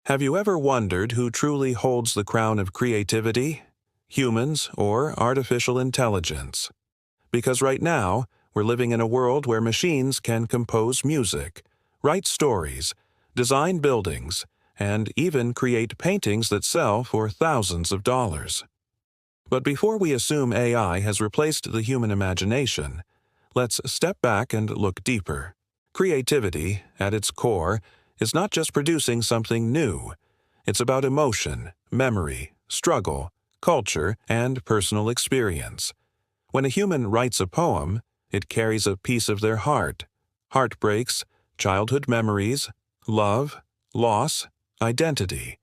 Have you ever wondered who truly holds the crown of creativity? Humans or artificial intelligence? Because right now, we're living in a world where machines can compose music, write stories, design buildings, and even create paintings that sell for thousands of dollars. But before we assume AI has replaced the human imagination, let's step back and look deeper. Creativity, at its core, is not just producing something new. It's about emotion, memory, struggle, culture, and personal experience. When a human writes a poem, it carries a piece of their heart, heartbreaks, childhood memories, love, loss, identity.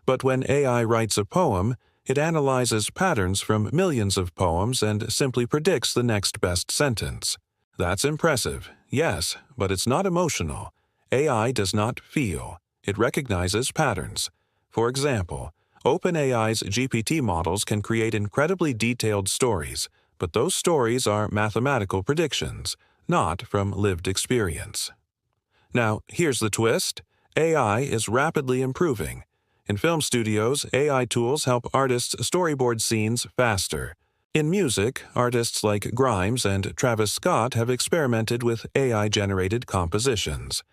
But when AI writes a poem, it analyzes patterns from millions of poems and simply predicts the next best sentence. That's impressive, yes, but it's not emotional. AI does not feel. It recognizes patterns. For example, OpenAI's GPT models can create incredibly detailed stories, but those stories are mathematical predictions, not from lived experience. Now, here's the twist. AI is rapidly improving. In film studios, AI tools help artists storyboard scenes faster. In music, artists like Grimes and Travis Scott have experimented with AI-generated compositions.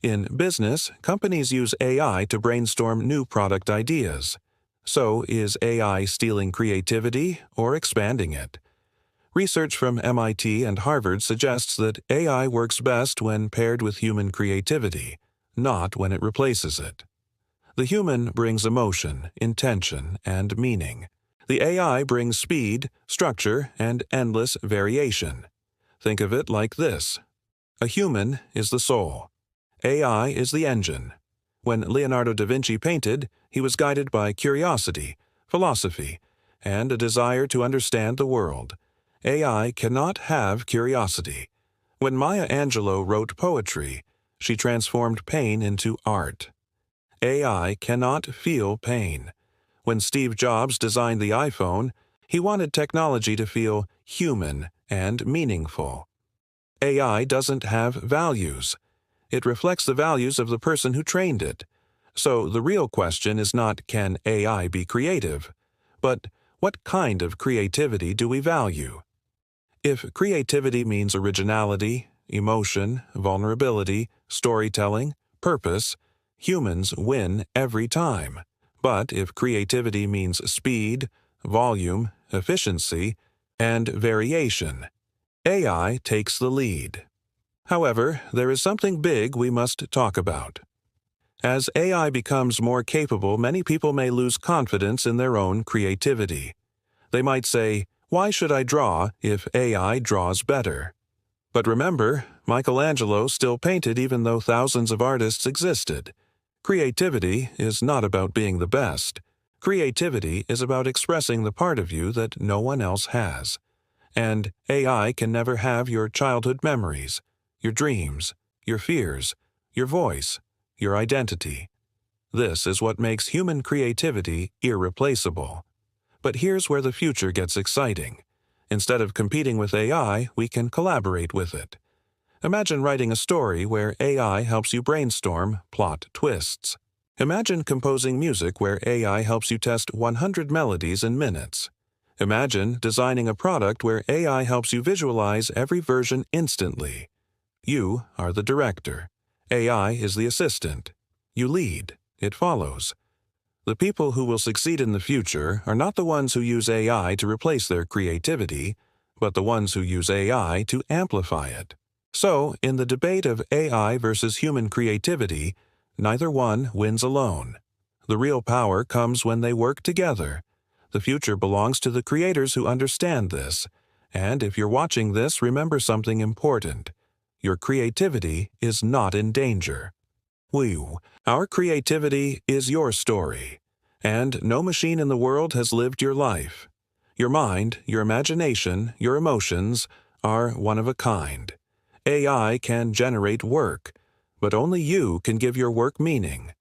In business, companies use AI to brainstorm new product ideas. So, is AI stealing creativity or expanding it? Research from MIT and Harvard suggests that AI works best when paired with human creativity, not when it replaces it. The human brings emotion, intention, and meaning. The AI brings speed, structure, and endless variation. Think of it like this. A human is the soul. AI is the engine. When Leonardo da Vinci painted, he was guided by curiosity, philosophy, and a desire to understand the world. AI cannot have curiosity. When Maya Angelou wrote poetry, she transformed pain into art. AI cannot feel pain. When Steve Jobs designed the iPhone, he wanted technology to feel human and meaningful. AI doesn't have values. It reflects the values of the person who trained it. So the real question is not can AI be creative, but what kind of creativity do we value? If creativity means originality, emotion, vulnerability, storytelling, purpose, humans win every time. But if creativity means speed, volume, efficiency, and variation, AI takes the lead. However, there is something big we must talk about. As AI becomes more capable, many people may lose confidence in their own creativity. They might say, "Why should I draw if AI draws better?" But remember, Michelangelo still painted even though thousands of artists existed. Creativity is not about being the best. Creativity is about expressing the part of you that no one else has. And AI can never have your childhood memories, your dreams, your fears, your voice, your identity. This is what makes human creativity irreplaceable. But here's where the future gets exciting. Instead of competing with AI, we can collaborate with it. Imagine writing a story where AI helps you brainstorm plot twists. Imagine composing music where AI helps you test 100 melodies in minutes. Imagine designing a product where AI helps you visualize every version instantly. You are the director. AI is the assistant. You lead. It follows. The people who will succeed in the future are not the ones who use AI to replace their creativity, but the ones who use AI to amplify it. So, in the debate of AI versus human creativity, neither one wins alone. The real power comes when they work together. The future belongs to the creators who understand this. And if you're watching this, remember something important. Your creativity is not in danger. Our creativity is your story. And no machine in the world has lived your life. Your mind, your imagination, your emotions are one of a kind. AI can generate work, but only you can give your work meaning.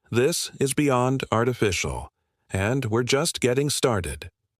This is beyond artificial, and we're just getting started.